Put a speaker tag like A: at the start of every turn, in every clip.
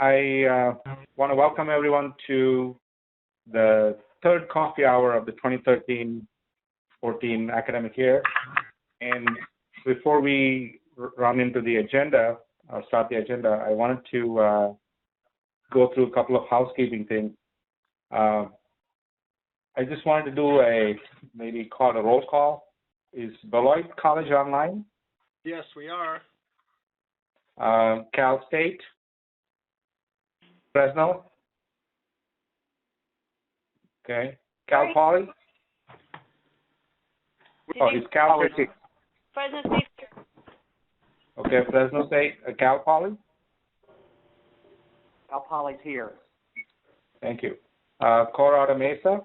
A: I want to welcome everyone to the third coffee hour of the 2013-14 academic year. And before we run into the agenda, or start the agenda, I wanted to go through a couple of housekeeping things. I just wanted to do maybe call a roll call. Is Beloit College online?
B: Yes, we are.
A: Cal State? Fresno? Okay. Cal Poly? Oh, it's Cal State.
C: Fresno State.
A: Okay, Fresno State. Cal Poly?
D: Cal Poly's here.
A: Thank you. Colorado Mesa?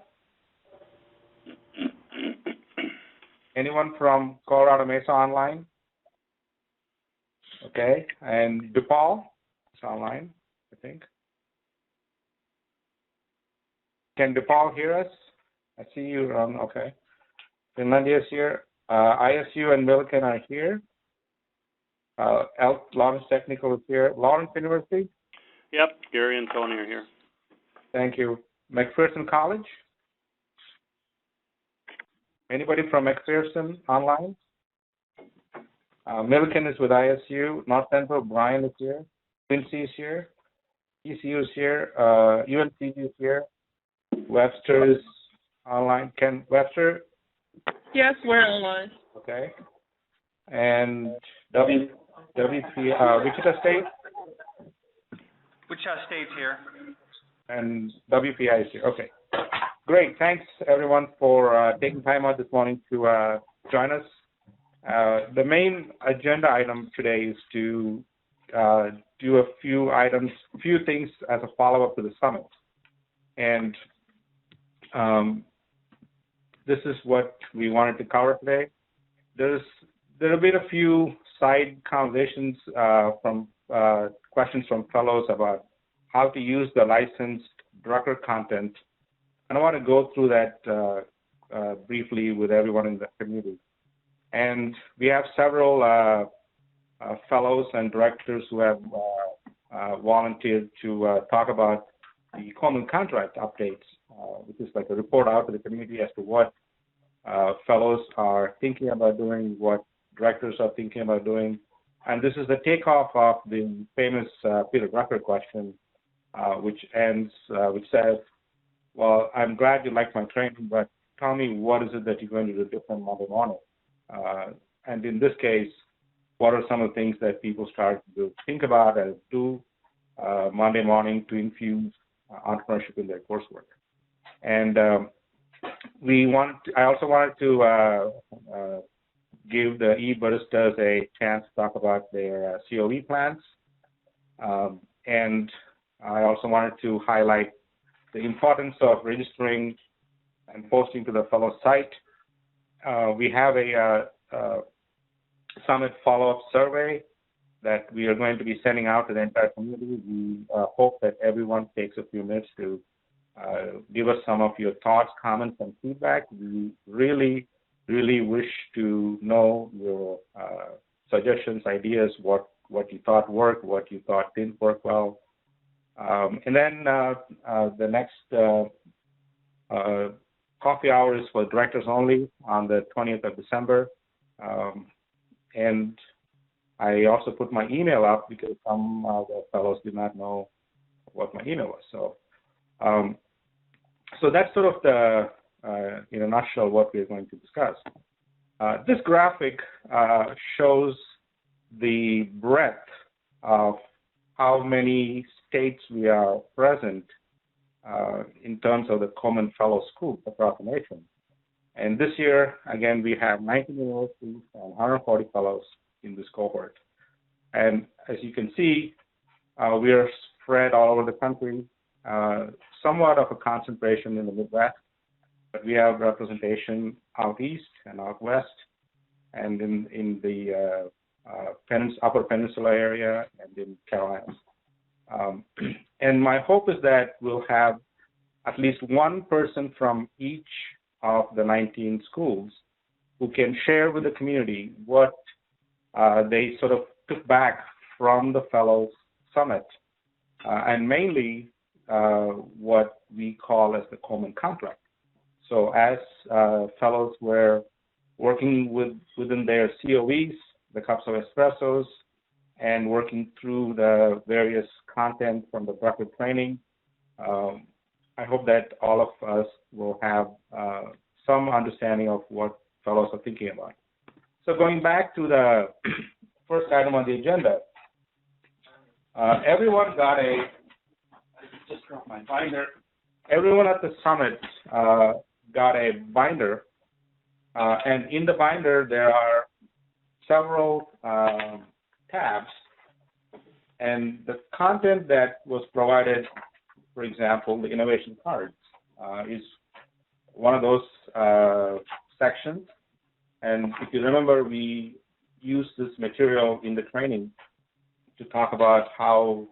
A: Anyone from Colorado Mesa online? Okay. And DePaul? It's online, I think. Can DePaul hear us? I see you on, okay. Finlandia is here. ISU and Millikan are here. Lawrence Technical is here. Lawrence University?
E: Yep, Gary and Tony are here.
A: Thank you. McPherson College? Anybody from McPherson online? Millikan is with ISU. North Central, Brian is here. Quincy is here. ECU is here. UNCG is here. Webster is online. Ken Webster?
F: Yes, we're online.
A: Okay. And Wichita State?
B: Wichita State's here.
A: And WPI is here. Okay. Great. Thanks, everyone, for taking time out this morning to join us. The main agenda item today is to do a few things as a follow-up to the summit. And this is what we wanted to cover today. There have been a few side conversations from questions from fellows about how to use the licensed Drucker content. And I want to go through that briefly with everyone in the community. And we have several fellows and directors who have volunteered to talk about the common contract updates, which is like a report out to the community as to what fellows are thinking about doing, what directors are thinking about doing. And this is the takeoff of the famous Peter Drucker question, which says, well, I'm glad you like my training, but tell me what is it that you're going to do different Monday morning? And in this case, what are some of the things that people start to think about and do Monday morning to infuse entrepreneurship in their coursework? And I also wanted to give the e-baristas a chance to talk about their COE plans. And I also wanted to highlight the importance of registering and posting to the fellow site. We have a summit follow-up survey that we are going to be sending out to the entire community. We hope that everyone takes a few minutes to give us some of your thoughts, comments, and feedback. We really, really wish to know your suggestions, ideas, what you thought worked, what you thought didn't work well. And then the next coffee hour is for directors only on the 20th of December. And I also put my email up because some of the fellows did not know what my email was. So that's sort of the, in a nutshell, what we're going to discuss. This graphic shows the breadth of how many states we are present in terms of the Common Fellow schools across the nation. And this year, again, we have 19 universities and 140 fellows in this cohort. And as you can see, we are spread all over the country, somewhat of a concentration in the Midwest, but we have representation out east and out west, and in the Upper Peninsula area and in Carolinas. And my hope is that we'll have at least one person from each of the 19 schools who can share with the community what they sort of took back from the Fellows Summit and mainly what we call as the Coleman contract. So as fellows were working within their COEs, the cups of espressos, and working through the various content from the Drucker training, I hope that all of us will have some understanding of what fellows are thinking about. So going back to the first item on the agenda, everyone got a, I just dropped my binder. Everyone at the summit got a binder, and in the binder there are several tabs, and the content that was provided, for example, the innovation cards, is one of those sections. And if you remember, we used this material in the training to talk about how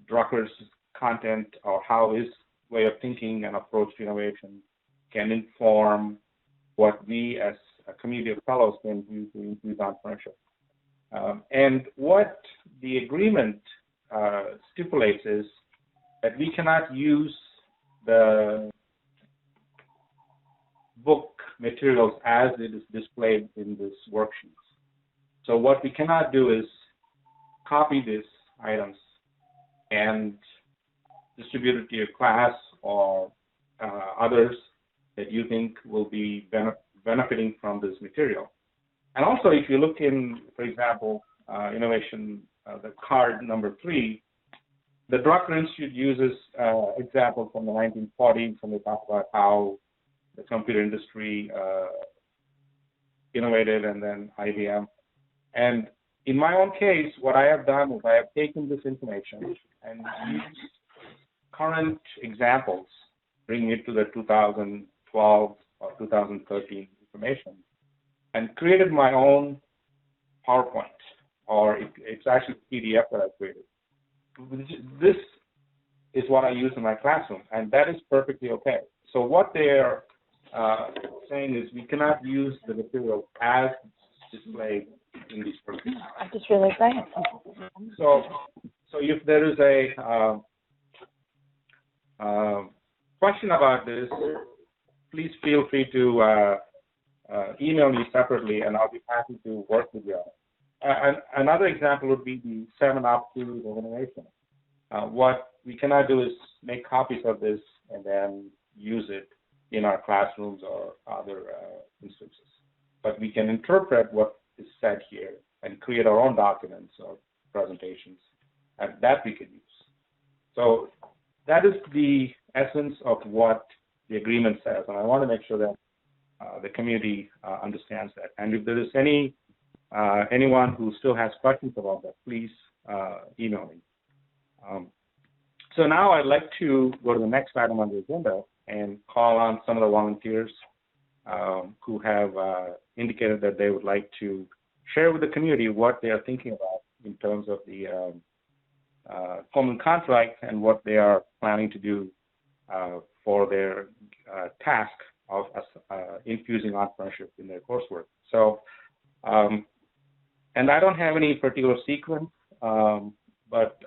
A: Drucker's content or how his way of thinking and approach to innovation can inform what we as a community of fellows can do to increase entrepreneurship. And what the agreement stipulates is that we cannot use the book materials as it is displayed in this worksheet. So what we cannot do is copy these items and distribute it to your class or others that you think will be benefiting from this material. And also, if you look in, for example, innovation, the card number 3, the Drucker Institute uses example from the 1940s when they talk about how the computer industry innovated, and then IBM. And in my own case, what I have done is I have taken this information and used current examples, bringing it to the 2012 or 2013 information, and created my own PowerPoint, or it's actually PDF that I created. This is what I use in my classroom, and that is perfectly okay. So what they're saying is we cannot use the material as displayed in these programs.
B: I just realized I have
A: So if there is a question about this, please feel free to email me separately, and I'll be happy to work with you. Another example would be the 7 opportunities of innovation. What we cannot do is make copies of this and then use it in our classrooms or other instances. But we can interpret what is said here and create our own documents or presentations, and that we can use. So that is the essence of what the agreement says, and I want to make sure that the community understands that. And if there is anyone who still has questions about that, please email me. So now I'd like to go to the next item on the agenda and call on some of the volunteers who have indicated that they would like to share with the community what they are thinking about in terms of the Coleman contract and what they are planning to do for their task of infusing entrepreneurship in their coursework. So, and I don't have any particular sequence, but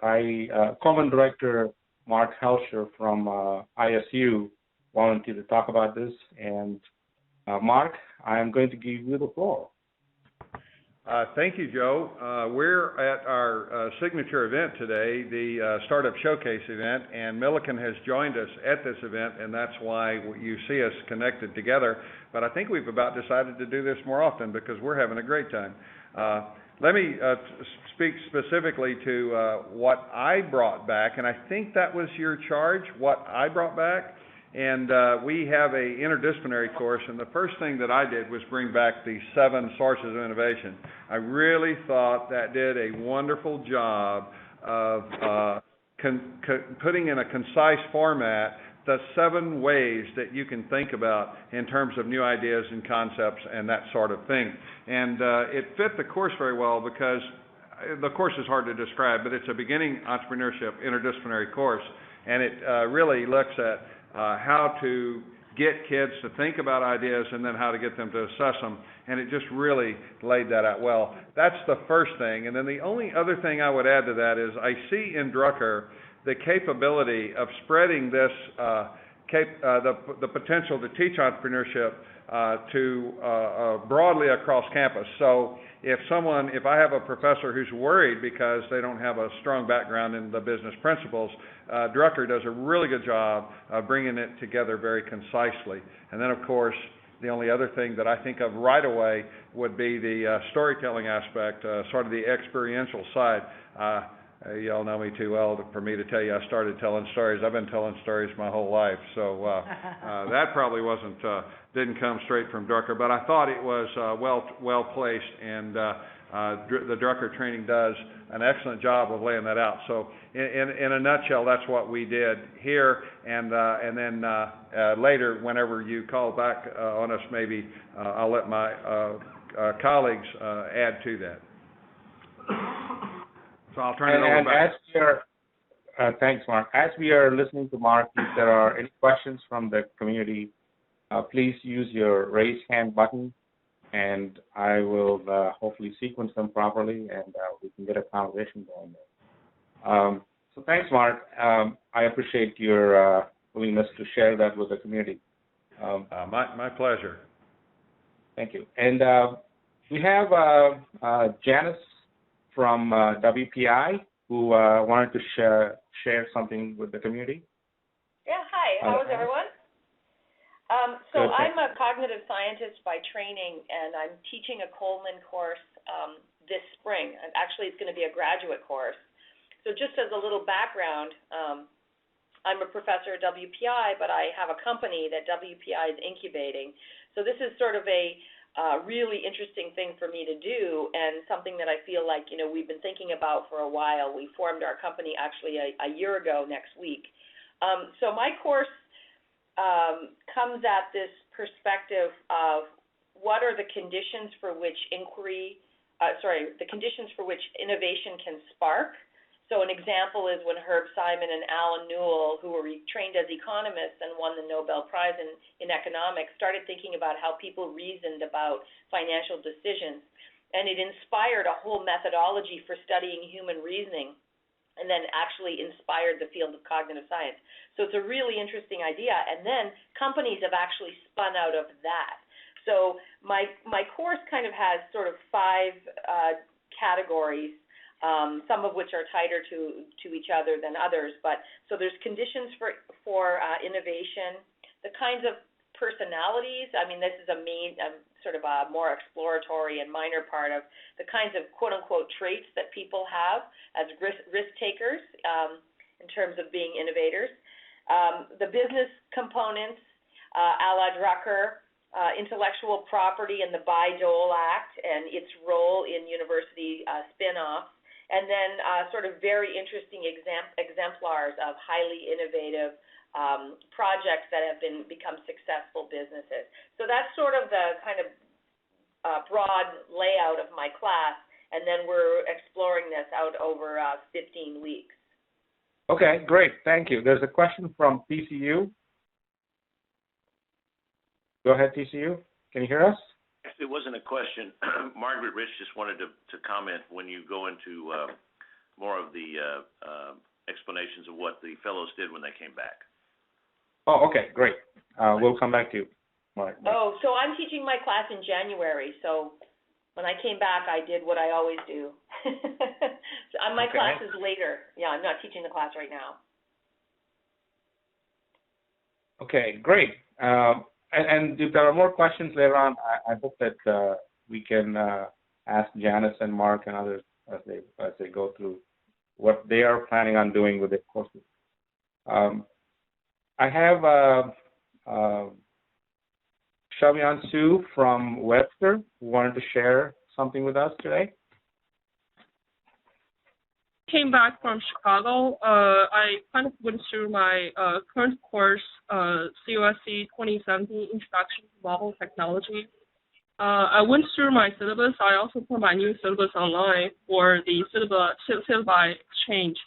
A: Coleman Director Mark Helscher from ISU volunteered to talk about this. And Mark, I'm going to give you the floor.
C: Thank you, Joe. We're at our signature event today, the Startup Showcase event, and Milliken has joined us at this event, and that's why you see us connected together. But I think we've about decided to do this more often because we're having a great time. Let me speak specifically to what I brought back, and I think that was your charge, what I brought back. And we have a interdisciplinary course, and the first thing that I did was bring back the 7 sources of innovation. I really thought that did a wonderful job of putting in a concise format the 7 ways that you can think about in terms of new ideas and concepts and that sort of thing. And it fit the course very well because the course is hard to describe, but it's a beginning entrepreneurship interdisciplinary course, and it really looks at how to get kids to think about ideas and then how to get them to assess them, and it just really laid that out well. That's the first thing, and then the only other thing I would add to that is I see in Drucker the capability of spreading this the potential to teach entrepreneurship to broadly across campus. So if I have a professor who's worried because they don't have a strong background in the business principles, Drucker does a really good job of bringing it together very concisely. And then, of course, the only other thing that I think of right away would be the storytelling aspect, sort of the experiential side. You all know me too well for me to tell you I started telling stories. I've been telling stories my whole life, so that probably didn't come straight from Drucker, but I thought it was well placed, and the Drucker training does an excellent job of laying that out. So in a nutshell, that's what we did here, and then later, whenever you call back on us, maybe I'll let my colleagues add to that. So I'll turn it over back.
A: Thanks, Mark. As we are listening to Mark, if there are any questions from the community, please use your raise hand button, and I will hopefully sequence them properly, and we can get a conversation going there. So thanks, Mark. I appreciate your willingness to share that with the community.
C: My pleasure.
A: Thank you. And we have Janice from WPI who wanted to share something with the community.
B: Yeah, hi. How is everyone? So I'm a cognitive scientist by training, and I'm teaching a Coleman course this spring. And actually, it's going to be a graduate course. So just as a little background, I'm a professor at WPI, but I have a company that WPI is incubating. So this is sort of a really interesting thing for me to do, and something that I feel like, we've been thinking about for a while. We formed our company actually a year ago next week. So my course comes at this perspective of what are the conditions for which the conditions for which innovation can spark. So an example is when Herb Simon and Alan Newell, who were trained as economists and won the Nobel Prize in economics, started thinking about how people reasoned about financial decisions. And it inspired a whole methodology for studying human reasoning, and then actually inspired the field of cognitive science. So it's a really interesting idea. And then companies have actually spun out of that. So my course kind of has sort of 5 categories, some of which are tighter to each other than others. But so there's conditions for innovation, the kinds of personalities. I mean, this is a sort of a more exploratory and minor part of the kinds of quote-unquote traits that people have as risk takers in terms of being innovators. The business components, a la Drucker, intellectual property and the Bayh-Dole Act and its role in university spin-offs, and then sort of very interesting exemplars of highly innovative projects that have become successful businesses. So that's sort of the kind of broad layout of my class, and then we're exploring this out over 15 weeks.
A: Okay, great. Thank you. There's a question from TCU. Go ahead, TCU. Can you hear us?
D: It wasn't a question. Margaret Rich just wanted to comment when you go into more of the explanations of what the fellows did when they came back.
A: Oh, okay, great. We'll come back to you. Right.
B: Oh, so I'm teaching my class in January, so when I came back, I did what I always do. So my class is later. Yeah, I'm not teaching the class right now.
A: Okay, great. And if there are more questions later on, I hope that we can ask Janice and Mark and others as they go through what they are planning on doing with their courses. I have Xiaoyan Su from Webster who wanted to share something with us today.
F: Came back from Chicago. I kind of went through my current course, COSC 2017 Introduction to Mobile Technology. I went through my syllabus. I also put my new syllabus online for the syllabi exchange.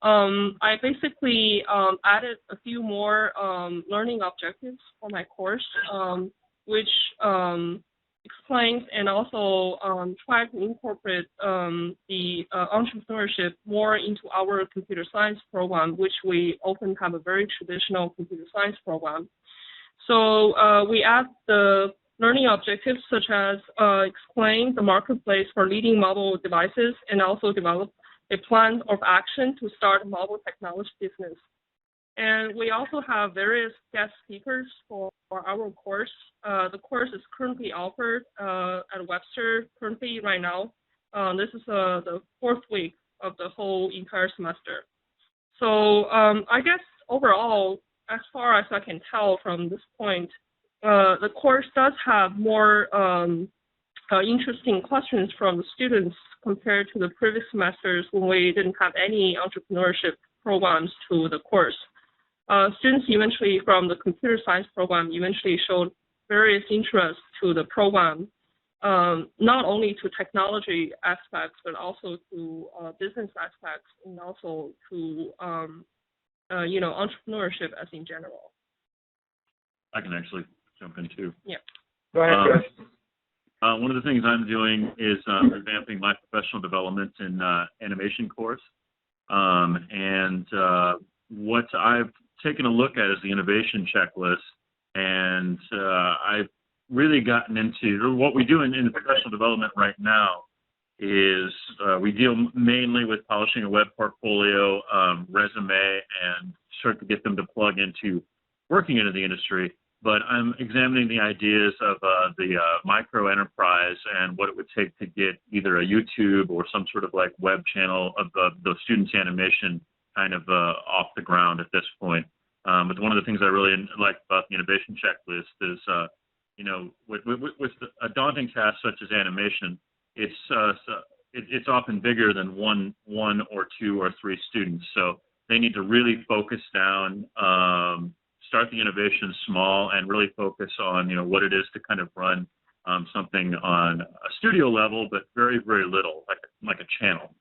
F: I basically added a few more learning objectives for my course, which explains and also try to incorporate the entrepreneurship more into our computer science program, which we often have a very traditional computer science program. So we add the learning objectives such as explain the marketplace for leading mobile devices and also develop a plan of action to start a mobile technology business. And we also have various guest speakers for our course. The course is currently offered at Webster currently right now. This is the 4th week of the whole entire semester. So I guess overall, as far as I can tell from this point, the course does have more interesting questions from the students compared to the previous semesters when we didn't have any entrepreneurship programs to the course. Students eventually from the computer science program eventually showed various interests to the program, not only to technology aspects, but also to business aspects and also to, entrepreneurship as in general.
G: I can actually jump in too.
F: Yeah.
A: Go ahead, Chris.
G: One of the things I'm doing is revamping my professional development in animation course. And what I've taken a look at is the innovation checklist. And I've really gotten into what we do in professional development right now is we deal mainly with polishing a web portfolio, resume, and start to get them to plug into working into the industry. But I'm examining the ideas of the micro enterprise and what it would take to get either a YouTube or some sort of like web channel of the students' animation kind of off the ground at this point. But one of the things I really like about the innovation checklist is, with a daunting task such as animation, it's often bigger than one or two or three students. So they need to really focus down. Start the innovation small and really focus on, what it is to kind of run something on a studio level, but very, very little, like a channel.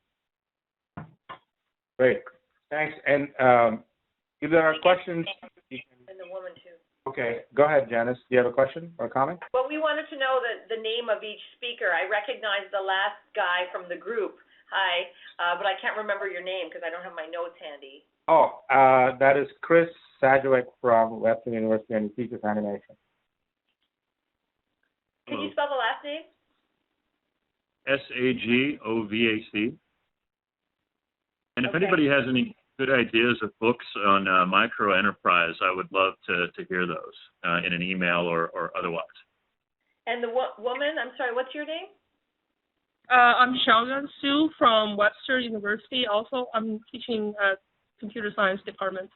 A: Great. Thanks. And if there are questions, you can...
B: And the woman too.
A: Okay. Go ahead, Janice. Do you have a question or a comment?
B: Well, we wanted to know the name of each speaker. I recognize the last guy from the group. Hi. But I can't remember your name because I don't have my notes handy.
A: Oh, that is Chris Sadgwick from Western University, and he teaches animation.
B: Can you spell the last name?
G: Sagovac. And if
B: Okay.
G: anybody has any good ideas of books on micro enterprise, I would love to hear those in an email or otherwise.
B: And the woman, I'm sorry, what's your name?
F: I'm Xiaoyuan Su from Webster University. Also, I'm teaching at Computer Science Department.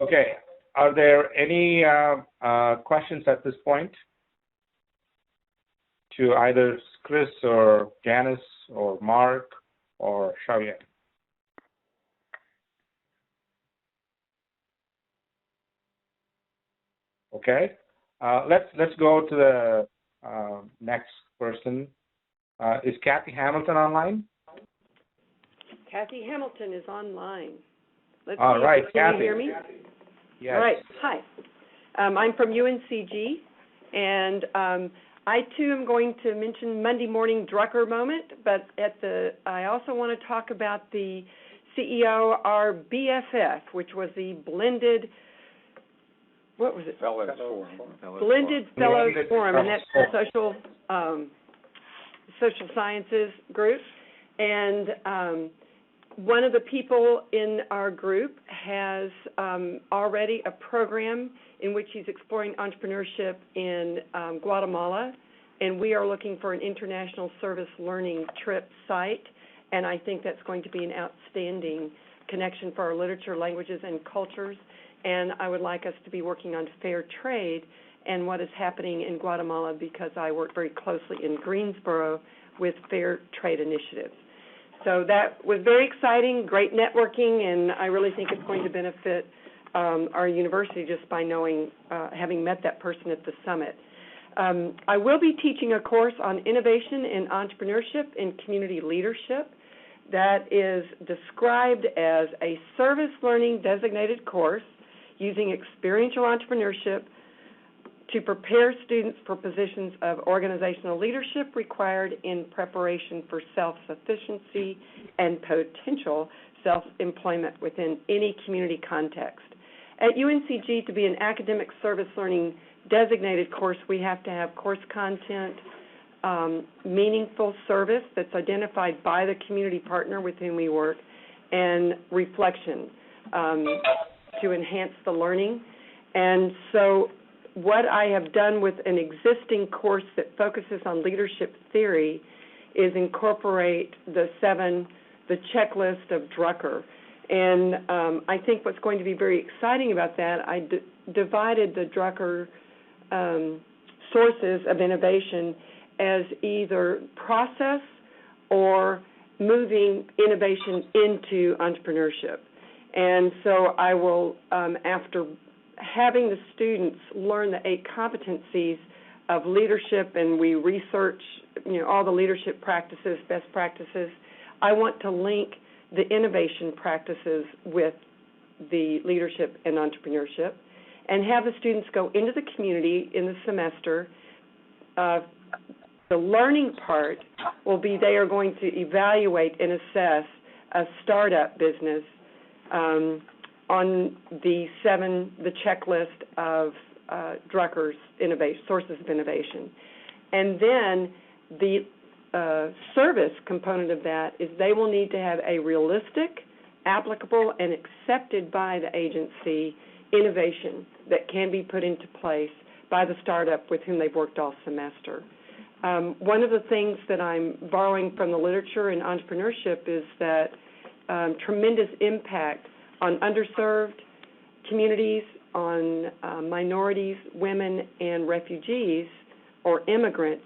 A: Okay. Are there any questions at this point to either Chris or Janice or Mark or Xiaoyan? Okay. Let's go to the next person. Is Kathy Hamilton online?
H: Kathy Hamilton is online. Let's
A: All
H: see.
A: right,
H: Can
A: Kathy.
H: you hear me?
A: Yes.
H: All right. Hi. I'm from UNCG, and I too am going to mention Monday morning Drucker moment, but I also want to talk about the CEO, our BFF, which was the blended. What was it?
C: Fellows Forum.
H: Blended Fellows Forum, and that's the social sciences group. And one of the people in our group has already a program in which he's exploring entrepreneurship in Guatemala, and we are looking for an international service learning trip site, and I think that's going to be an outstanding connection for our literature, languages, and cultures. And I would like us to be working on fair trade and what is happening in Guatemala, because I work very closely in Greensboro with fair trade initiatives. So that was very exciting, great networking, and I really think it's going to benefit our university just by knowing, having met that person at the summit. I will be teaching a course on innovation and entrepreneurship and community leadership. that is described as a service learning designated course using experiential entrepreneurship to prepare students for positions of organizational leadership required in preparation for self-sufficiency and potential self-employment within any community context. At UNCG, to be an academic service learning designated course, we have to have course content, meaningful service that's identified by the community partner with whom we work, and reflection to enhance the learning. And so what I have done with an existing course that focuses on leadership theory is incorporate the checklist of Drucker. And I think what's going to be very exciting about that, I divided the Drucker sources of innovation as either process or moving innovation into entrepreneurship. And so I will, after having the students learn the 8 competencies of leadership, and we research, all the leadership practices, best practices, I want to link the innovation practices with the leadership and entrepreneurship, and have the students go into the community in the semester. The learning part will be they are going to evaluate and assess a startup business on the checklist of Drucker's sources of innovation. And then the service component of that is they will need to have a realistic, applicable, and accepted by the agency innovation that can be put into place by the startup with whom they've worked all semester. One of the things that I'm borrowing from the literature in entrepreneurship is that tremendous impact on underserved communities, on minorities, women, and refugees or immigrants,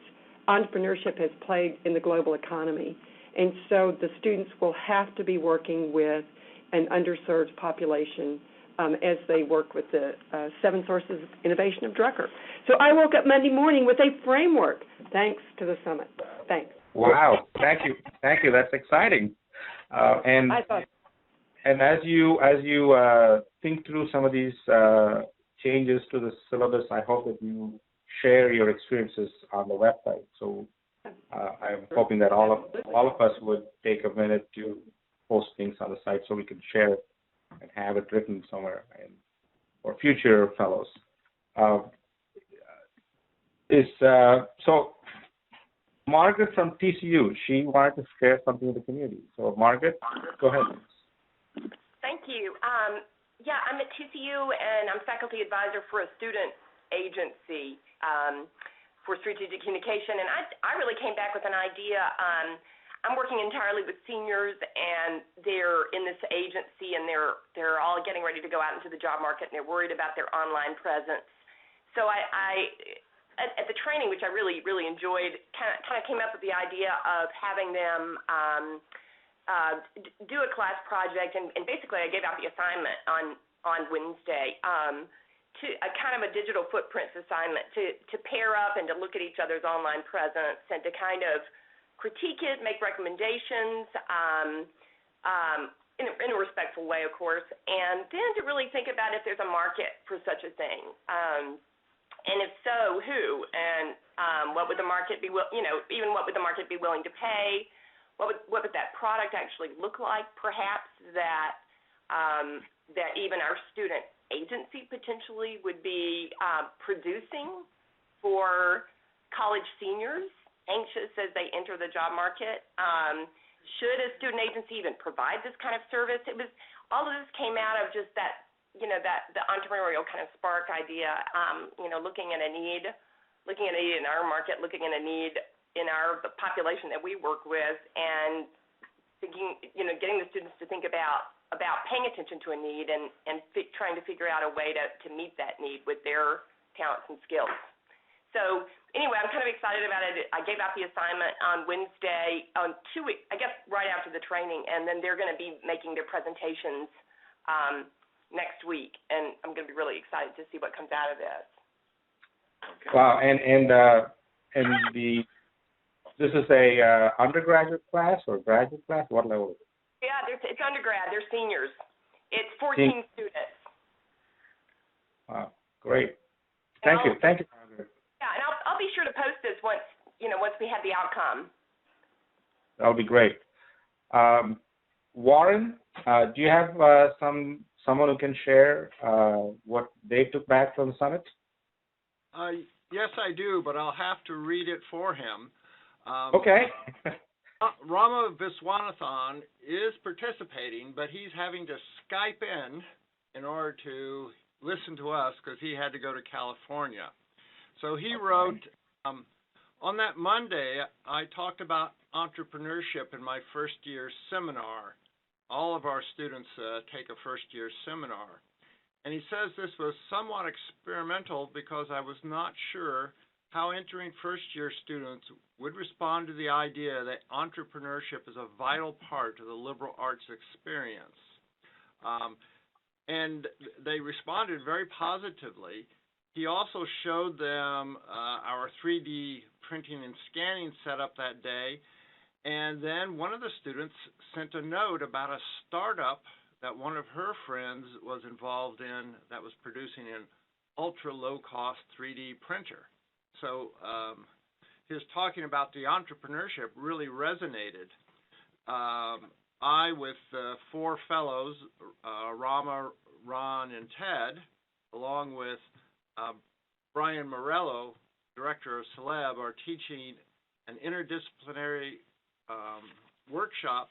H: entrepreneurship has played in the global economy. And so the students will have to be working with an underserved population as they work with the 7 sources of innovation of Drucker. So I woke up Monday morning with a framework, thanks to the summit. Thanks.
A: Wow, thank you. That's exciting. And as you think through some of these changes to the syllabus, I hope that you share your experiences on the website. So I'm hoping that all of us would take a minute to post things on the site so we can share it and have it written somewhere for future fellows. So Margaret from TCU, she wanted to share something with the community. So Margaret, go ahead.
I: Thank you. Yeah, I'm at TCU, and I'm faculty advisor for a student agency for strategic communication. And I really came back with an idea. I'm working entirely with seniors, and they're in this agency, and they're all getting ready to go out into the job market, and they're worried about their online presence. So I at the training, which I really, really enjoyed, kind of came up with the idea of having them do a class project, and basically I gave out the assignment on Wednesday, to a kind of a digital footprints assignment to pair up and to look at each other's online presence and to kind of critique it, make recommendations in a respectful way, of course, and then to really think about if there's a market for such a thing. And if so, who? And what would the market be? Even what would the market be willing to pay? What would that product actually look like? Perhaps that even our student agency potentially would be producing for college seniors anxious as they enter the job market. Should a student agency even provide this kind of service? It was all of this came out of just that. That the entrepreneurial kind of spark idea, looking at a need in our market, looking at a need in the population that we work with, and thinking, getting the students to think about paying attention to a need and trying to figure out a way to meet that need with their talents and skills. So anyway, I'm kind of excited about it. I gave out the assignment on Wednesday, on 2 weeks, I guess right after the training, and then they're going to be making their presentations next week, and I'm going to be really excited to see what comes out of this.
A: Okay. Wow, and This is a undergraduate class or graduate class? What level?
I: Yeah, it's undergrad. They're seniors. It's 14 students.
A: Wow, great. Thank you, Margaret.
I: Yeah, and I'll be sure to post this once we have the outcome.
A: That'll be great. Warren, do you have someone who can share what they took back from the summit?
J: Yes, I do, but I'll have to read it for him.
A: Okay.
J: Rama Viswanathan is participating, but he's having to Skype in order to listen to us because he had to go to California. So he wrote, on that Monday, I talked about entrepreneurship in my first-year seminar. All of our students take a first-year seminar. And he says this was somewhat experimental because I was not sure how entering first-year students would respond to the idea that entrepreneurship is a vital part of the liberal arts experience. And they responded very positively. He also showed them our 3D printing and scanning setup that day. And then one of the students sent a note about a startup that one of her friends was involved in that was producing an ultra-low-cost 3D printer. So his talking about the entrepreneurship really resonated. I, with 4 fellows, Rama, Ron, and Ted, along with Brian Morello, director of Celeb, are teaching an interdisciplinary workshop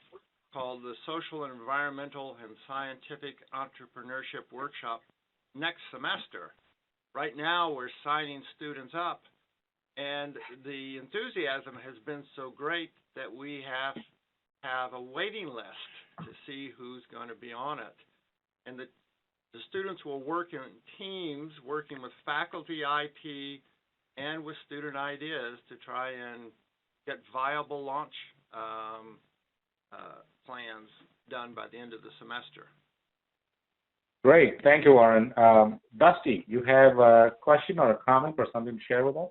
J: called the Social and Environmental and Scientific Entrepreneurship Workshop next semester. Right now, we're signing students up, and the enthusiasm has been so great that we have a waiting list to see who's going to be on it. And the students will work in teams, working with faculty, IT, and with student ideas to try and get viable launch plans done by the end of the semester.
A: Great. Thank you, Warren. Dusty, you have a question or a comment or something to share with us?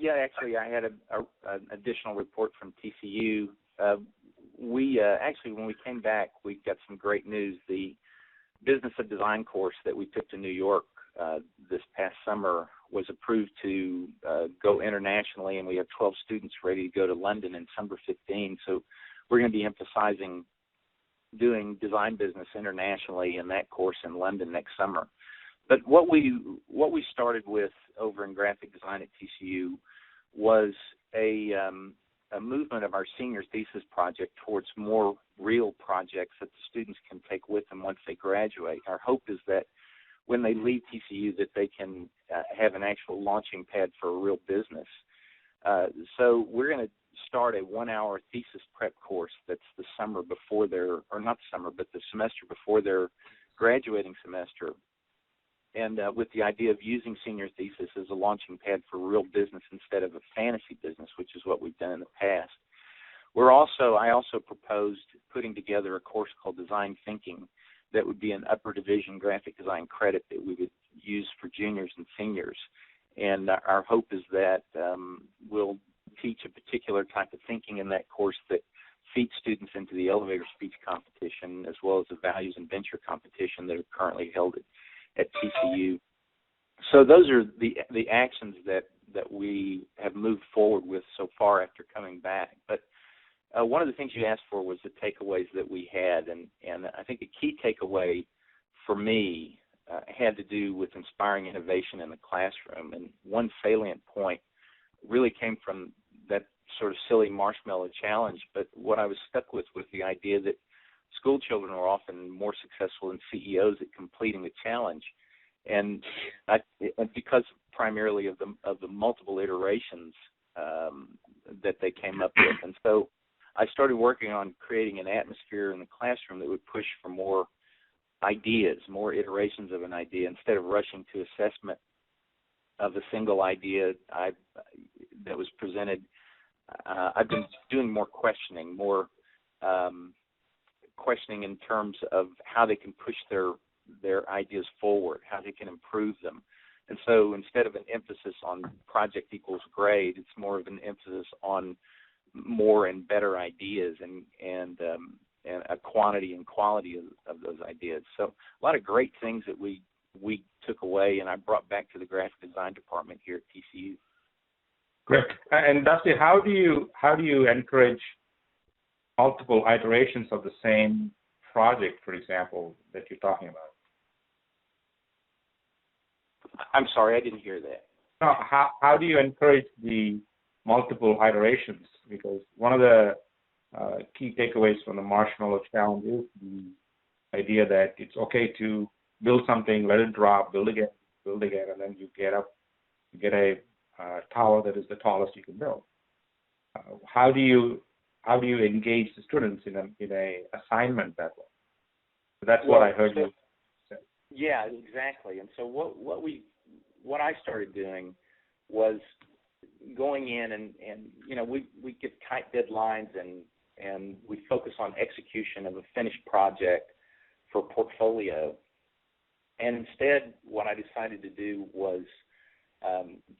K: Yeah, actually, I had an additional report from TCU. We actually, when we came back, we got some great news. The Business of Design course that we took to New York this past summer was approved to go internationally, and we have 12 students ready to go to London in December 15. So we're going to be emphasizing doing design business internationally in that course in London next summer. But what we started with over in graphic design at TCU was a movement of our senior thesis project towards more real projects that the students can take with them once they graduate. Our hope is that when they leave TCU that they can have an actual launching pad for a real business. So we're going to start a 1-hour thesis prep course that's the summer before their, or not the summer, but the semester before their graduating semester. And with the idea of using senior thesis as a launching pad for real business instead of a fantasy business, which is what we've done in the past. I also proposed putting together a course called Design Thinking that would be an upper division graphic design credit that we would use for juniors and seniors. And our hope is that we'll teach a particular type of thinking in that course that feeds students into the elevator speech competition as well as the values and venture competition that are currently held at TCU. So those are the actions that we have moved forward with so far after coming back. But one of the things you asked for was the takeaways that we had, and I think a key takeaway for me had to do with inspiring innovation in the classroom. And one salient point really came from that sort of silly marshmallow challenge, but what I was stuck with was the idea that school children are often more successful than CEOs at completing the challenge, and because primarily of the multiple iterations that they came up with. And so I started working on creating an atmosphere in the classroom that would push for more ideas, more iterations of an idea, instead of rushing to assessment of a single idea that was presented. I've been doing more questioning in terms of how they can push their ideas forward, how they can improve them. And so instead of an emphasis on project equals grade, it's more of an emphasis on more and better ideas and a quantity and quality of those ideas. So a lot of great things that we took away and I brought back to the graphic design department here at TCU.
A: Great. And Dusty, how do you encourage multiple iterations of the same project, for example, that you're talking about?
K: I'm sorry, I didn't hear that.
A: No, how do you encourage the multiple iterations? Because one of the key takeaways from the Marshmallow Challenge is the idea that it's okay to build something, let it drop, build again, and then you get a tower that is the tallest you can build. How do you engage the students in a assignment that way? So that's what I heard you say.
K: Yeah, exactly. And so what I started doing was going in and we give tight deadlines and we focus on execution of a finished project for portfolio. And instead, what I decided to do was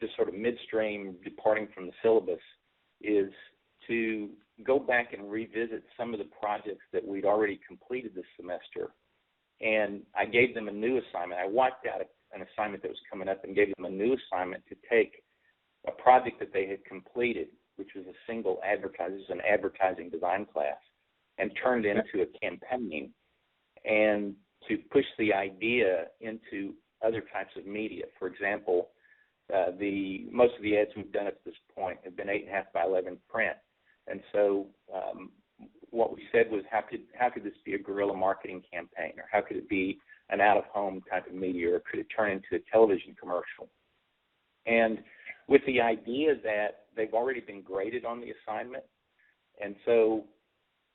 K: just sort of midstream, departing from the syllabus, is to go back and revisit some of the projects that we'd already completed this semester. And I gave them a new assignment. I wiped out an assignment that was coming up and gave them a new assignment to take a project that they had completed, which was a single an advertising design class, and turned into a campaign, and to push the idea into other types of media. For example, most of the ads we've done at this point have been 8.5 by 11 print, and so what we said was, how could this be a guerrilla marketing campaign, or how could it be an out-of-home type of media, or could it turn into a television commercial? And with the idea that they've already been graded on the assignment, and so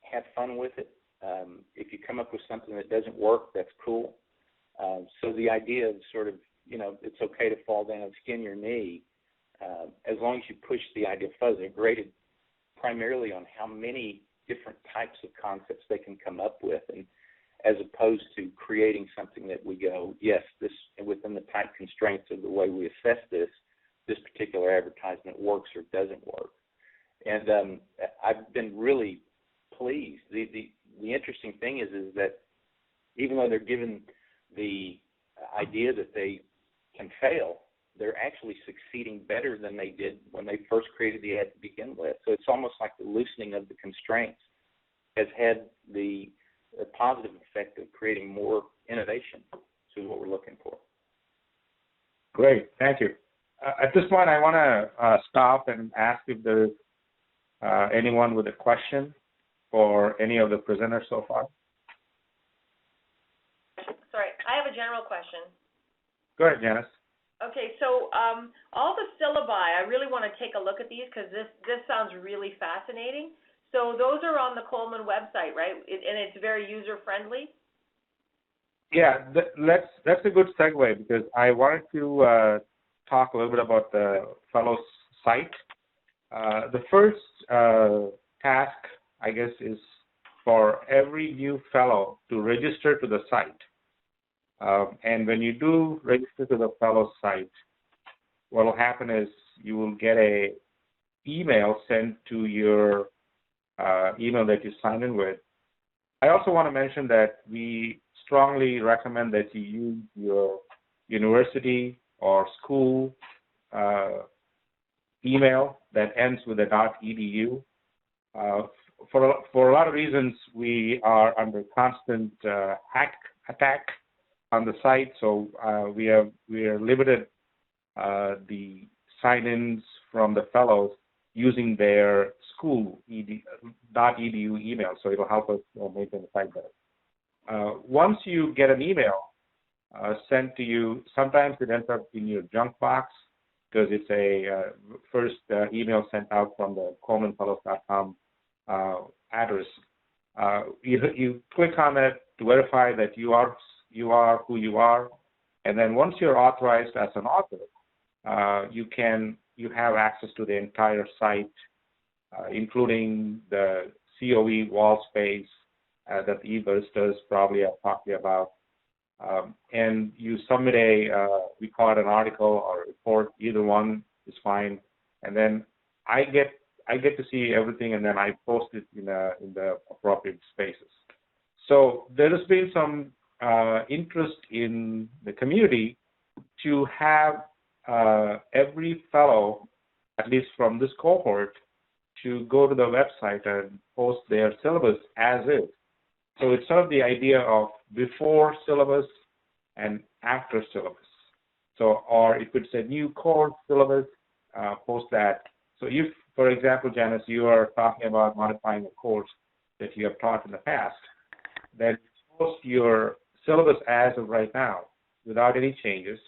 K: have fun with it. If you come up with something that doesn't work, that's cool. So the idea of sort of, it's okay to fall down and skin your knee, as long as you push the idea further. They're graded primarily on how many different types of concepts they can come up with, and as opposed to creating something that we go, yes, this within the tight constraints of the way we assess this particular advertisement works or doesn't work. And I've been really pleased. The interesting thing is that even though they're given the idea that they can fail, they're actually succeeding better than they did when they first created the ad to begin with. So it's almost like the loosening of the constraints has had the positive effect of creating more innovation, which is what we're looking for.
A: Great, thank you. At this point, I want to stop and ask if there's anyone with a question for any of the presenters so far.
B: Sorry, I have a general question.
A: Go ahead, Janice.
B: Okay, so all the syllabi, I really want to take a look at these because this sounds really fascinating. So those are on the Coleman website, right? And it's very user-friendly?
A: Yeah, that's a good segue because I wanted to talk a little bit about the Fellows site. The first task, I guess, is for every new fellow to register to the site. And when you do register to the Fellows site, what will happen is you will get a email sent to your email that you sign in with. I also want to mention that we strongly recommend that you use your university or school email that ends with a .edu. For a lot of reasons, we are under constant hack attack on the site, so we are limited the sign-ins from the fellows using their school .edu email, so it'll help us maintain the site better. Once you get an email sent to you, sometimes it ends up in your junk box because it's a first email sent out from the ColemanFellows.com address. You click on it to verify that you are who you are, and then once you're authorized as an author, you have access to the entire site, including the COE wall space that the e-versters probably have talked about. and you submit we call it an article or a report, either one is fine, and then I get to see everything, and then I post it in the appropriate spaces. So there has been some interest in the community to have every fellow, at least from this cohort, to go to the website and post their syllabus as is. So it's sort of the idea of before syllabus and after syllabus. So, or if it's a new course syllabus, post that. So if, for example, Janice, you are talking about modifying a course that you have taught in the past, then post your syllabus as of right now without any changes,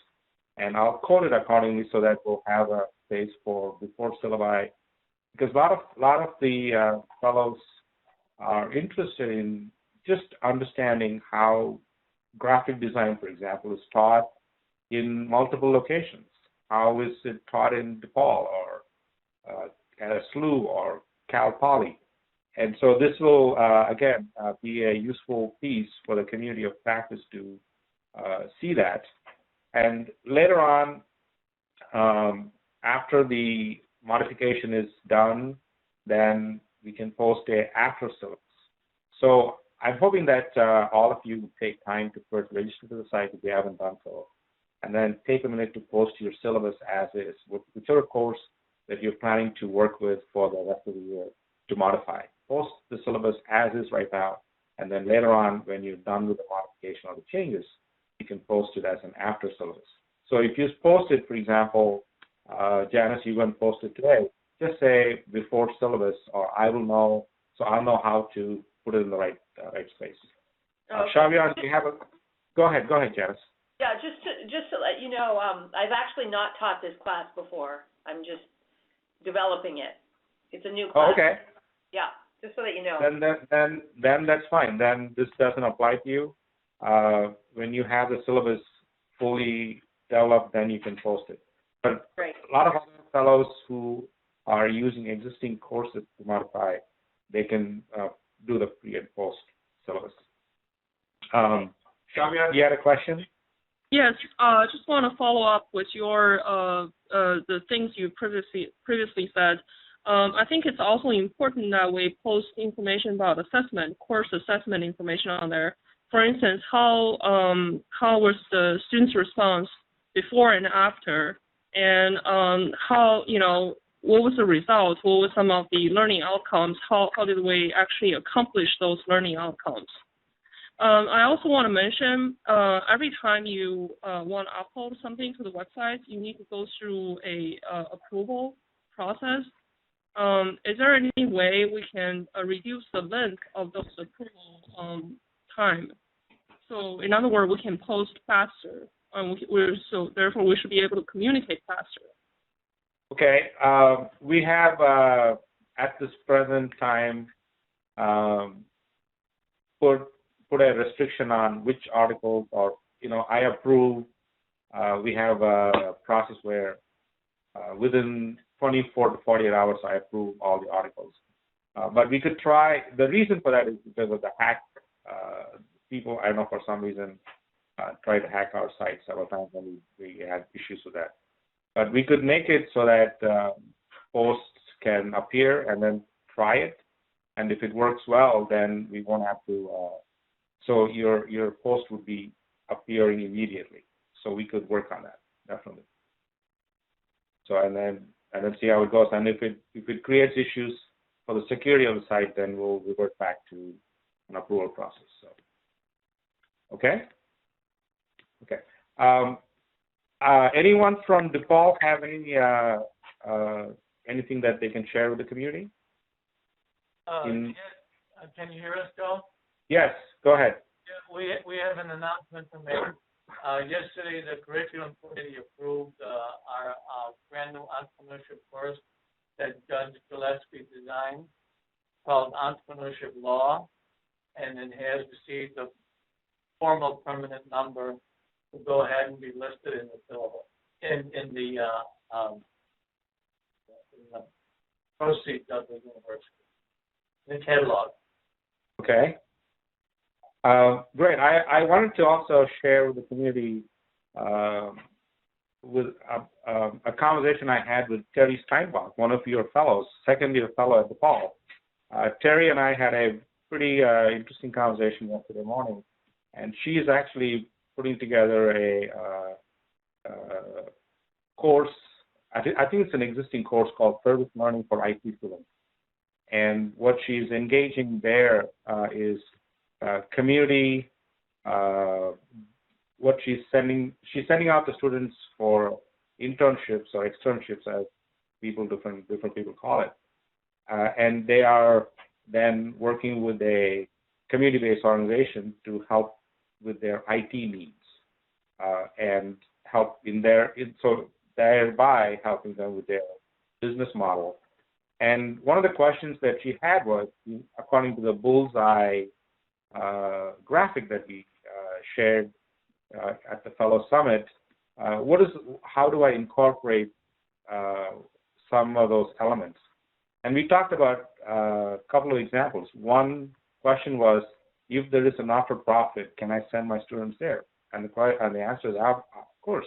A: and I'll code it accordingly so that we'll have a space for before syllabi, because a lot of the fellows are interested in just understanding how graphic design, for example, is taught in multiple locations. How is it taught in DePaul or at a SLU or Cal Poly? And so this will, again, be a useful piece for the community of practice to see that. And later on, after the modification is done, then we can post a after syllabus. So I'm hoping that all of you take time to first register to the site if you haven't done so, and then take a minute to post your syllabus as is, whichever course that you're planning to work with for the rest of the year to modify. Post the syllabus as is right now, and then later on, when you're done with the modification or the changes, you can post it as an after syllabus. So if you post it, for example, Janice, you're going to post it today, just say before syllabus, or I will know, so I'll know how to put it in the right space. Shavian, do you have a? Go ahead, Janice.
B: Yeah, just to let you know, I've actually not taught this class before. I'm just developing it. It's a new class.
A: Oh, okay.
B: Yeah, just so that you know.
A: Then that's fine. Then this doesn't apply to you. When you have the syllabus fully developed, then you can post it. But
B: Great.
A: A lot of other fellows who are using existing courses to modify, they can do the pre and post syllabus. Shavian, you had a question?
F: Yes, just want to follow up with your the things you previously said. I think it's also important that we post information about assessment, course assessment information on there. For instance, how was the students' response before and after, and how, what was the result? What were some of the learning outcomes? How did we actually accomplish those learning outcomes? I also want to mention, every time you want to upload something to the website, you need to go through a approval process. Is there any way we can reduce the length of those approval time? So, in other words, we can post faster. So therefore, we should be able to communicate faster.
A: Okay. We have at this present time put a restriction on which articles, or I approve. We have a process where within 24 to 48 hours I approve all the articles. But we could try. The reason for that is because of the hack. People, I don't know, for some reason, tried to hack our site several times, and we had issues with that. But we could make it so that posts can appear and then try it. And if it works well, then we won't have to. So your post would be appearing immediately. So we could work on that, definitely. So and then see how it goes. And if it creates issues for the security of the site, then we'll revert back to an approval process. So okay. Anyone from DePaul have any anything that they can share with the community?
L: Can you hear us, Joe?
A: Yes, go ahead.
L: Yeah, we have an announcement to make. Yesterday, the curriculum committee approved our brand new entrepreneurship course that Judge Gillespie designed, called Entrepreneurship Law, and it has received a formal permanent number to go ahead and be listed in the syllabus, in the proceeds of the university, the catalog.
A: Okay. Great. I wanted to also share with the community with a conversation I had with Terry Steinbach, one of your fellows, second-year fellow at DePaul. Terry and I had a pretty interesting conversation yesterday morning, and she is actually putting together a course. I think it's an existing course called Service Learning for IT Students. And what she's engaging there is community. What she's sending out the students for internships or externships, as different people call it, and they are then working with a community-based organization to help with their IT needs and help so thereby helping them with their business model. And one of the questions that she had was, according to the bullseye graphic that we shared at the Fellow Summit, how do I incorporate some of those elements? And we talked about a couple of examples. One question was, if there is a not-for-profit, can I send my students there? And the answer is, of course.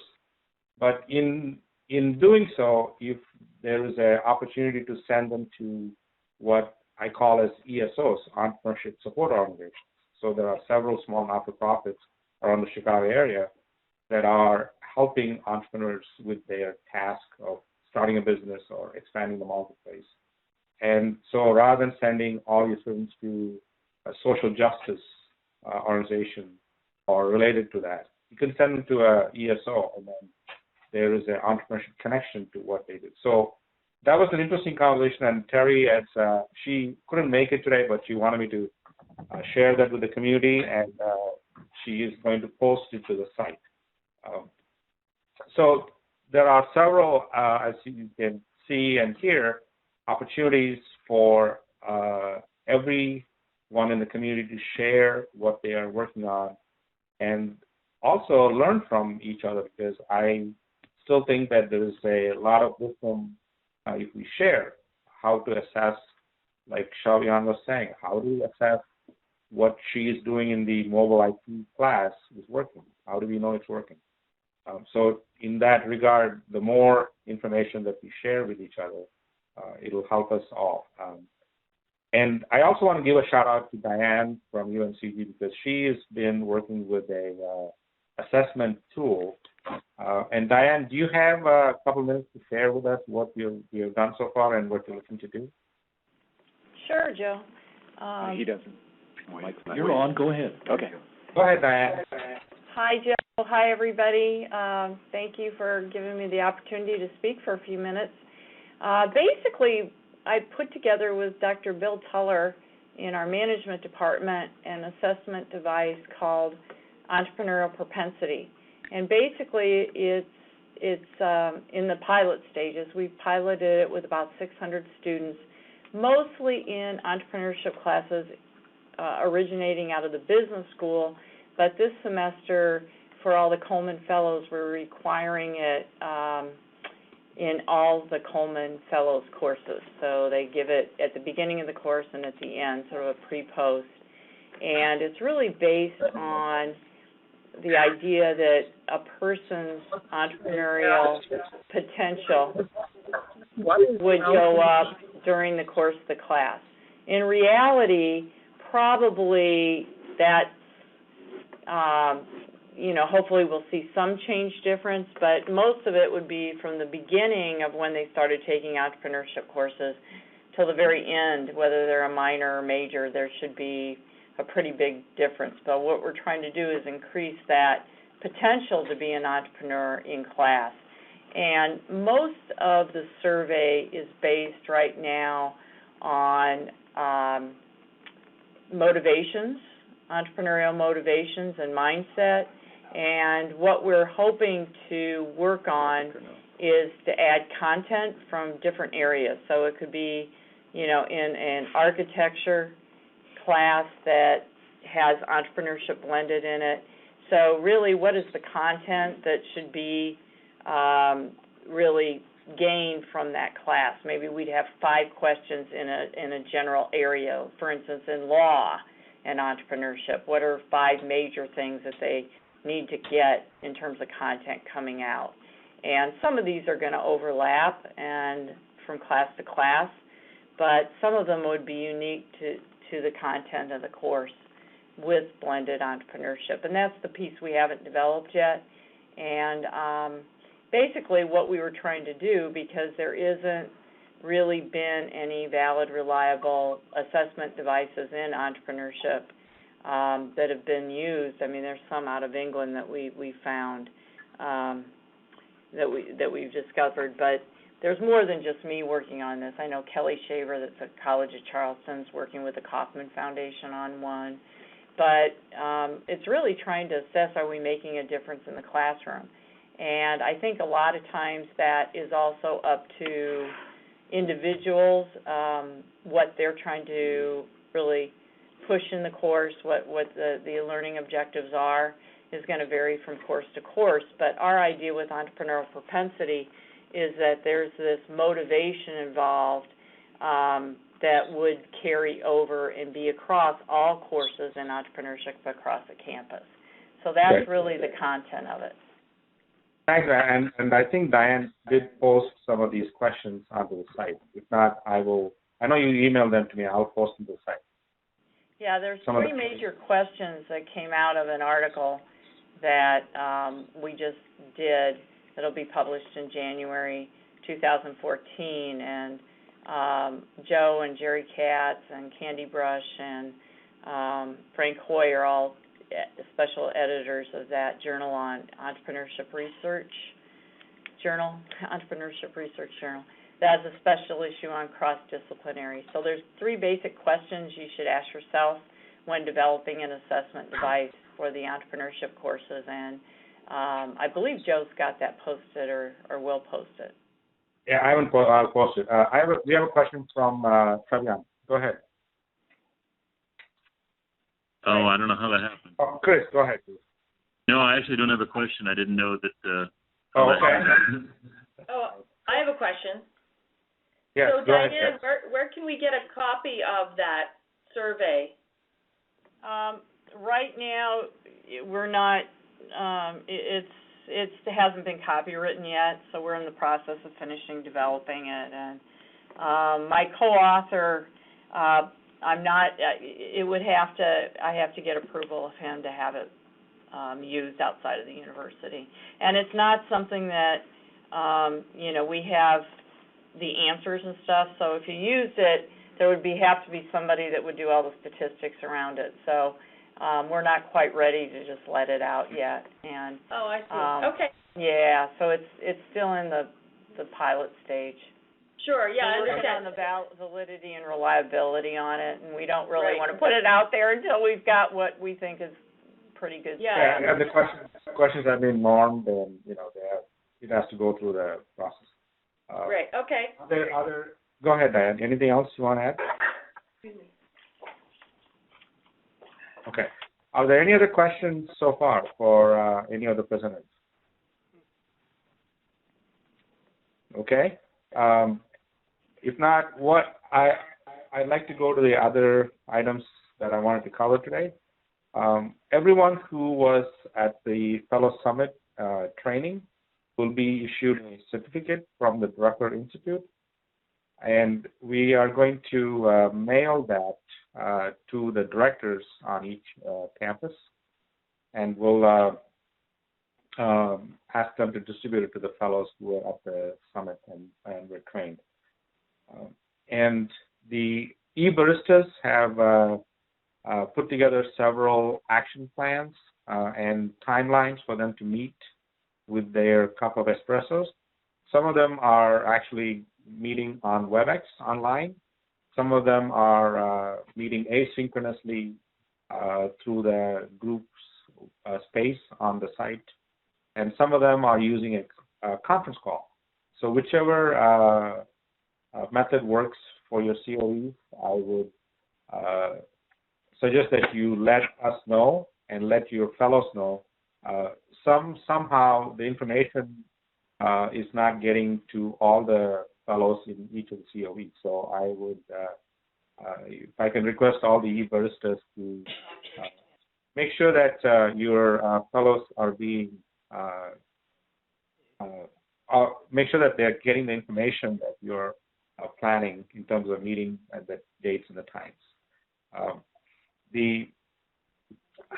A: But in doing so, if there is an opportunity to send them to what I call as ESOs, Entrepreneurship Support Organizations. So there are several small not-for-profits around the Chicago area that are helping entrepreneurs with their task of starting a business or expanding the marketplace. And so rather than sending all your students to a social justice organization or related to that, you can send them to a ESO, and then there is an entrepreneurship connection to what they do. So that was an interesting conversation, and Terry, she couldn't make it today, but she wanted me to share that with the community, and she is going to post it to the site. So there are several, as you can see and hear, opportunities for everyone in the community to share what they are working on and also learn from each other, because I still think that there is a lot of wisdom if we share how to assess, like Shavian was saying, how do we assess what she is doing in the mobile IT class is working? How do we know it's working? So in that regard, the more information that we share with each other, it'll help us all. And I also want to give a shout out to Diane from UNCG, because she has been working with a assessment tool. And Diane, do you have a couple minutes to share with us what you've done so far and what you're looking to do?
M: Sure, Joe.
N: He doesn't. You're on. Go ahead.
A: Okay. Go ahead, Diane.
M: Hi, Joe. Hi, everybody. Thank you for giving me the opportunity to speak for a few minutes. Basically, I put together with Dr. Bill Tuller in our management department an assessment device called Entrepreneurial Propensity. And basically, it's in the pilot stages. We've piloted it with about 600 students, mostly in entrepreneurship classes originating out of the business school. But this semester, for all the Coleman Fellows, we're requiring it in all the Coleman Fellows courses. So they give it at the beginning of the course and at the end, sort of a pre-post. And it's really based on the idea that a person's entrepreneurial potential would go up during the course of the class. In reality, probably that, hopefully we'll see some change difference, but most of it would be from the beginning of when they started taking entrepreneurship courses till the very end, whether they're a minor or major, there should be a pretty big difference. But what we're trying to do is increase that potential to be an entrepreneur in class. And most of the survey is based right now on motivations, entrepreneurial motivations and mindset. And what we're hoping to work on is to add content from different areas. So it could be, in an architecture class that has entrepreneurship blended in it. So really, what is the content that should be really gained from that class? Maybe we'd have 5 questions in a general area. For instance, in law, and entrepreneurship? What are 5 major things that they need to get in terms of content coming out? And some of these are going to overlap and from class to class, but some of them would be unique to the content of the course with blended entrepreneurship. And that's the piece we haven't developed yet. And basically what we were trying to do, because there isn't really been any valid, reliable assessment devices in entrepreneurship that have been used. I mean, there's some out of England that we found that we've discovered, but there's more than just me working on this. I know Kelly Shaver, that's at College of Charleston's, working with the Kaufman Foundation on one. But it's really trying to assess, are we making a difference in the classroom? And I think a lot of times that is also up to individuals, what they're trying to really push in the course, what the learning objectives are, is going to vary from course to course. But our idea with entrepreneurial propensity is that there's this motivation involved that would carry over and be across all courses in entrepreneurship across the campus. So that's really the content of it.
A: Thanks, and I think Diane did post some of these questions onto the site. If not, I know you emailed them to me. I'll post them to the site.
M: Yeah, there's 3 major questions that came out of an article that we just did that'll be published in January 2014, and Joe and Jerry Katz and Candy Brush and Frank Hoy are all special editors of that journal on Entrepreneurship Research Journal. That's a special issue on cross-disciplinary. So there's 3 basic questions you should ask yourself when developing an assessment device for the entrepreneurship courses, and I believe Joe's got that posted or will post it.
A: Yeah, I'll post it. We have a question from Fabian. Go ahead.
G: Oh, I don't know how that happened.
A: Oh, Chris, go ahead, please.
G: No, I actually don't have a question. I didn't know that.
A: Okay.
B: I have a question.
A: Yes,
B: so,
A: go ahead,
B: Diane, where can we get a copy of that survey?
M: Right now, we're not. It hasn't been copywritten yet, so we're in the process of finishing developing it. And my co-author, I'm not. It would have to. I have to get approval of him to have it used outside of the university. And it's not something that we have the answers and stuff. So if you used it, there would have to be somebody that would do all the statistics around it. So we're not quite ready to just let it out yet. And
B: I see. Okay.
M: Yeah, so it's still in the pilot stage.
B: Sure, yeah, I
M: We're
B: understand.
M: working on the validity and reliability on it, and we don't really want to put it out there until we've got what we think is pretty good.
A: Yeah, and the questions have been normed, and it has to go through the process.
B: Great. Okay.
A: Go ahead, Diane. Anything else you want to add?
B: Excuse me.
A: Okay. Are there any other questions so far for any of the presenters? Okay. If not, I'd like to go to the other items that I wanted to cover today. Everyone who was at the Fellow Summit training will be issued a certificate from the Drucker Institute, and we are going to mail that to the directors on each campus, and we'll ask them to distribute it to the fellows who are at the summit and were trained. And the e-baristas have put together several action plans and timelines for them to meet with their cup of espressos. Some of them are actually meeting on WebEx online. Some of them are meeting asynchronously through the group's space on the site. And some of them are using a conference call. So whichever method works for your COEs, I would suggest that you let us know and let your fellows know. Somehow the information is not getting to all the fellows in each of the COEs. So I would if I can request all the e-baristas to make sure that your fellows are being, make sure that they're getting the information that you're planning in terms of meeting and the dates and the times.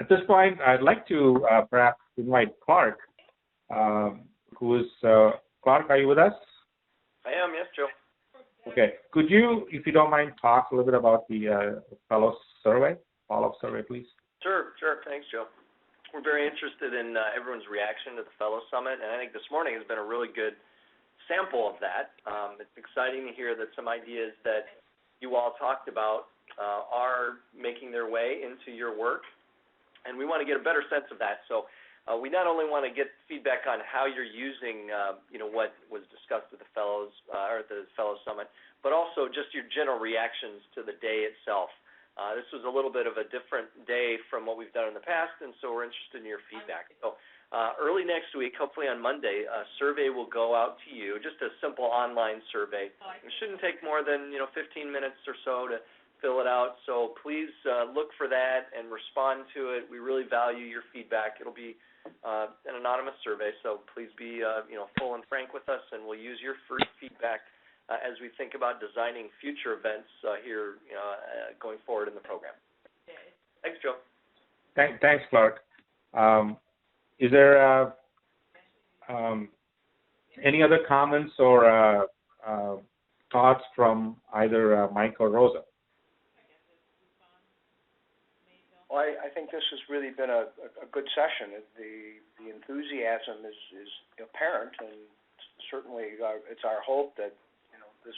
A: At this point, I'd like to perhaps invite Clark, who is, Clark, are you with us?
O: I am, yes, Joe.
A: Okay. Could you, if you don't mind, talk a little bit about the fellows survey, follow-up survey, please?
O: Sure. Thanks, Joe. We're very interested in everyone's reaction to the Fellow Summit, and I think this morning has been a really good sample of that. It's exciting to hear that some ideas that you all talked about are making their way into your work, and we want to get a better sense of that. So we not only want to get feedback on how you're using, what was discussed with the fellows or at the Fellow Summit, but also just your general reactions to the day itself. This was a little bit of a different day from what we've done in the past, and so we're interested in your feedback. So early next week, hopefully on Monday, a survey will go out to you, just a simple online survey. It shouldn't take more than 15 minutes or so to fill it out, so please look for that and respond to it. We really value your feedback. It'll be an anonymous survey, so please be full and frank with us, and we'll use your free feedback as we think about designing future events here going forward in the program. Thanks, Joe.
A: Thanks, Clark. Is there any other comments or thoughts from either Mike or Rosa?
P: Well, I think this has really been a good session. The enthusiasm is apparent, and certainly it's our hope that this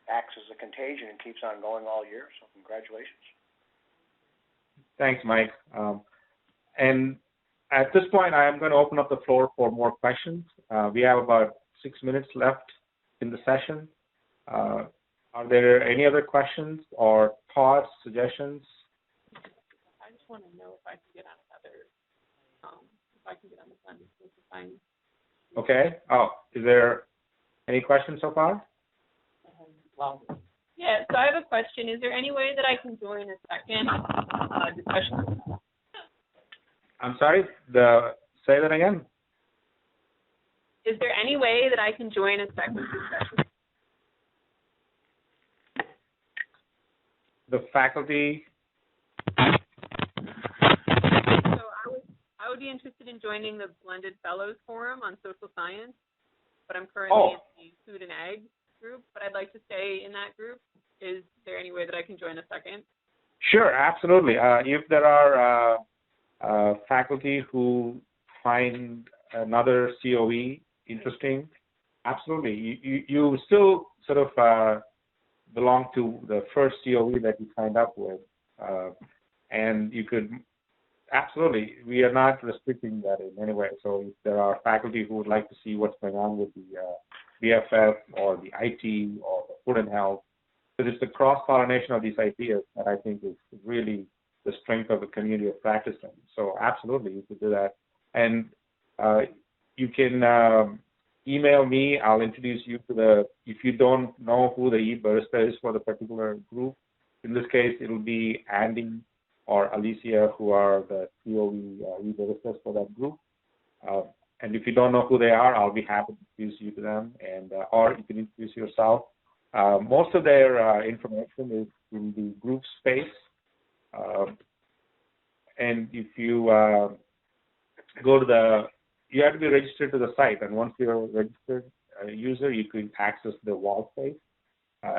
P: acts as a contagion and keeps on going all year. So congratulations.
A: Thanks, Mike. And at this point, I am going to open up the floor for more questions. We have about 6 minutes left in the session. Are there any other questions or thoughts, suggestions?
F: I just want to know if I can get on the phone.
A: Okay. Oh, is there any questions so far?
F: Yeah, so I have a question. Is there any way that I can join a second discussion?
A: I'm sorry, say that again.
F: Is there any way that I can join a second discussion?
A: The faculty.
F: So I would be interested in joining the Blended Fellows Forum on Social Science, but I'm currently in the Food and Ag group, but I'd like to stay in that group. Is there any way that I can join a second?
A: Sure, absolutely. If there are faculty who find another COE interesting, absolutely. You still sort of belong to the first COE that you signed up with, and you could, absolutely, we are not restricting that in any way. So if there are faculty who would like to see what's going on with the BFF or the IT or the food and health, because it's the cross-pollination of these ideas that I think is really the strength of the community of practice. So absolutely, you could do that. And you can email me. I'll introduce you to if you don't know who the e-barista is for the particular group, in this case, it'll be Andy or Alicia, who are the COE e-baristas for that group. And if you don't know who they are, I'll be happy to introduce you to them, and or you can introduce yourself. Most of their information is in the group space. And if you go to you have to be registered to the site, and once you're a registered user, you can access the wall space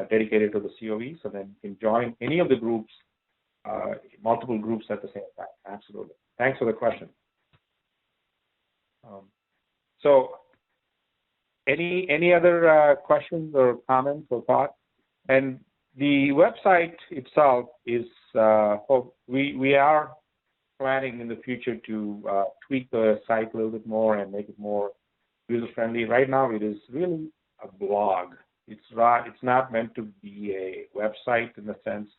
A: dedicated to the COE, so then you can join any of the groups, multiple groups at the same time. Absolutely. Thanks for the question. So any other questions or comments or thoughts? And the website itself is, we are planning in the future to tweak the site a little bit more and make it more user-friendly. Right now, it is really a blog. It's not meant to be a website in the sense.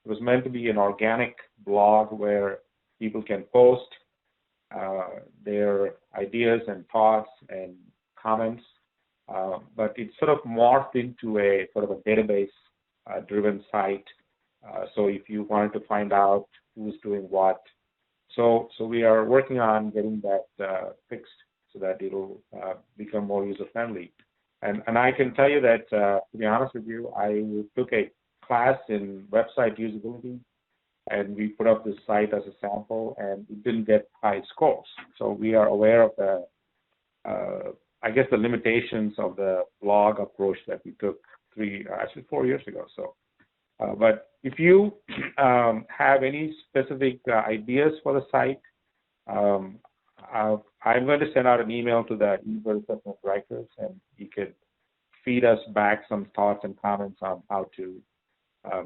A: It was meant to be an organic blog where people can post their ideas and thoughts and comments, but it's sort of morphed into a sort of a database driven site. So if you wanted to find out who's doing what, so we are working on getting that fixed so that it'll become more user friendly. And I can tell you that, to be honest with you, I took a class in website usability, and we put up this site as a sample, and it didn't get high scores. So we are aware of the, I guess, the limitations of the blog approach that we took 4 years ago. So, but if you have any specific ideas for the site, I'm going to send out an email to the e-bird assessment directors, and you could feed us back some thoughts and comments on how to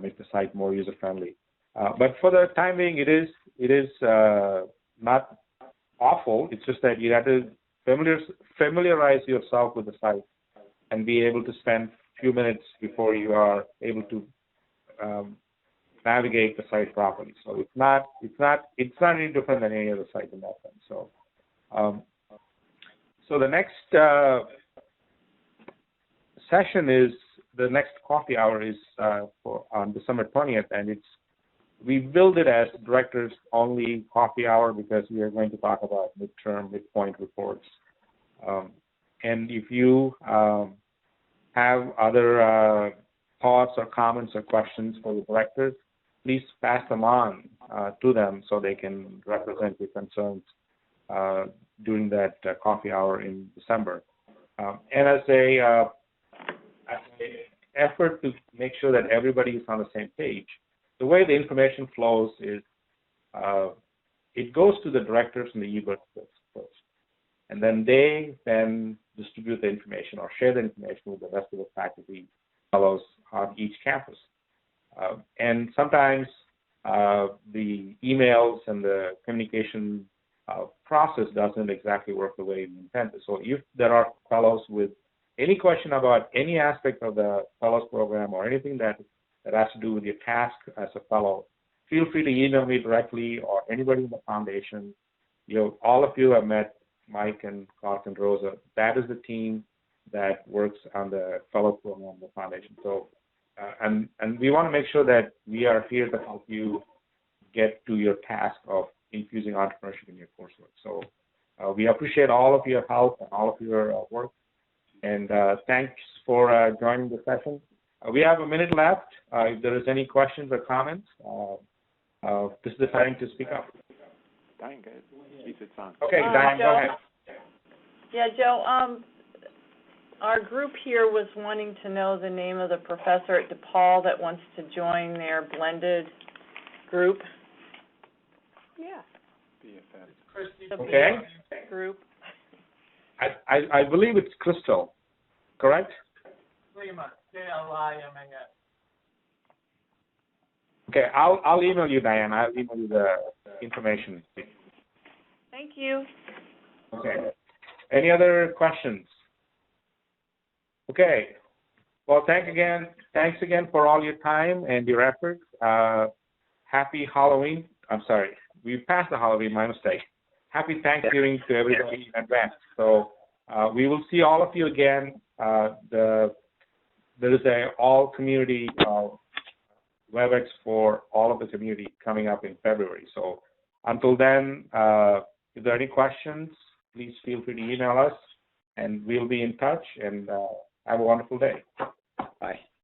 A: make the site more user friendly. But for the time being, it is not awful. It's just that you have to familiarize yourself with the site and be able to spend a few minutes before you are able to navigate the site properly. So it's not any different than any other site in that sense. So so the next session is the next coffee hour is on December 20th, and we build it as directors only coffee hour because we are going to talk about midpoint reports. And if you have other thoughts or comments or questions for the directors, please pass them on to them so they can represent your concerns during that coffee hour in December. And as a effort to make sure that everybody is on the same page, the way the information flows is it goes to the directors and the e-bird first, and then they distribute the information or share the information with the rest of the faculty fellows on each campus. And sometimes the emails and the communication process doesn't exactly work the way we intended. So if there are fellows with any question about any aspect of the fellows program or anything that has to do with your task as a fellow, feel free to email me directly or anybody in the foundation. All of you have met Mike and Clark and Rosa. That is the team that works on the fellow program of the foundation. So, and we want to make sure that we are here to help you get to your task of infusing entrepreneurship in your coursework. So we appreciate all of your help and all of your work. And thanks for joining the session. We have a minute left. If there is any questions or comments, this is the time to speak up.
Q: Diane, keep it on.
A: Okay, Diane,
M: Joe,
A: go ahead.
M: Yeah, Joe, our group here was wanting to know the name of the professor at DePaul that wants to join their blended group.
H: Yeah.
M: The
A: Okay.
M: BF group.
A: I believe it's Crystal, correct?
L: Lima, K-L-I-M-A-S.
A: Okay, I'll email you, Diane. I'll email you the information.
M: Thank you.
A: Okay. Any other questions? Okay. Well, thanks again for all your time and your efforts. Happy Halloween. I'm sorry, we passed the Halloween, my mistake. Happy Thanksgiving to everybody in advance. So we will see all of you again. There is a all community WebEx for all of the community coming up in February. So until then, if there are any questions, please feel free to email us, and we'll be in touch. And have a wonderful day.
K: Bye.